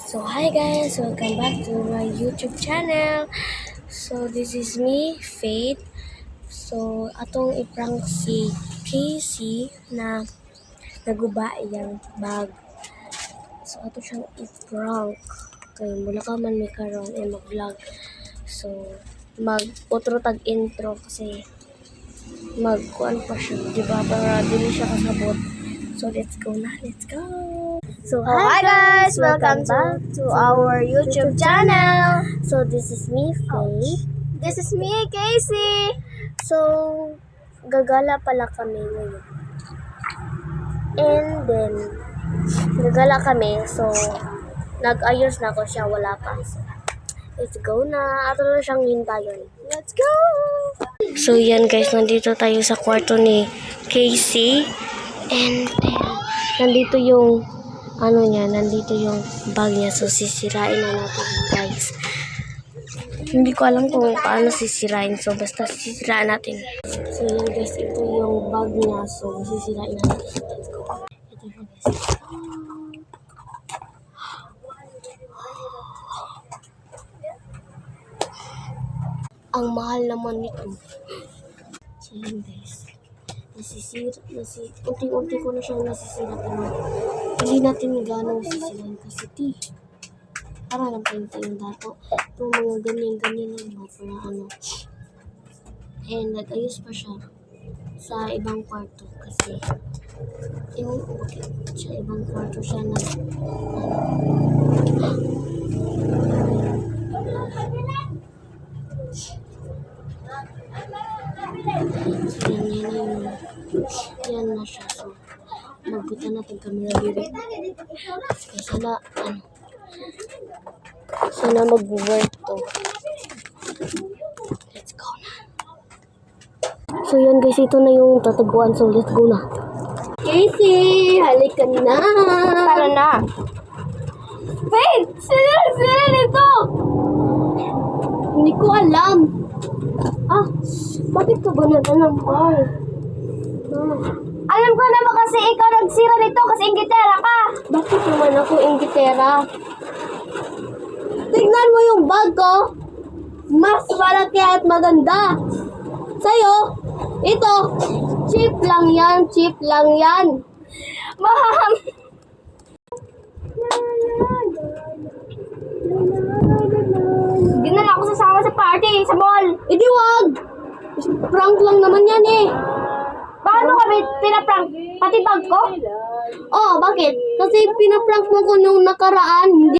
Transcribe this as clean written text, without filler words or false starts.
So hi guys, welcome back to my YouTube channel. So this is me, Faith. So atong iprank si Casey na naguba iyang bag. So ato siyang iprank. Kay mula ka man may karon mag-vlog. So mag-outro tag intro kasi mag-kuan pa siya, di ba? Para dili siya kasabot. So let's go na, let's go. So Hi guys! Welcome back to our YouTube channel. So this is me, Faith. This is me, Casey. So gagala pala kami ngayon. And then gagala kami, so nag-ayos na ako siya, wala pa. So, let's go na. Ato na siyang hintayon. Let's go! So yan guys, nandito tayo sa kwarto ni Casey. And then, nandito yung nandito yung bag niya. So sisirain na natin guys. Hindi ko alam kung paano sisirain. So basta sisirain natin. So yan guys, ito yung bag niya. So sisirain natin. Let's go. Ito siya guys. Ang mahal naman nito. So yan guys. Unti-unti ko na siyang nasisira. Pero hindi natin gano'ng sisirain kasi para lang tayong dato. Ito mga ganyan-ganyan lang ba para And nag-ayos pa siya sa ibang kwarto kasi yung sa ibang kwarto siya na yan na siya. So magbuta natin kami na diri. Kasi sana mag-work to. Let's go na. So yan guys, ito na yung tataguan. So let's go na. Casey, halika na. Tara na. Wait! Sino nito? Hindi ko alam. Bakit ka ba naglalambay? Alam ko naman kasi ikaw nagsira nito kasi inggitera ka. Bakit naman ako inggitera? Tignan mo yung bag ko. Mas malaki at maganda. Sa'yo, ito, cheap lang yan. Ma'am! Hindi na lang ako sasama sa party, sa mall. Hindi wag. Prank lang naman yan eh. Bakit mo kami pinaprank? Pati bag ko? Oh, bakit? Kasi pinaprank mo ko nung nakaraan. Hindi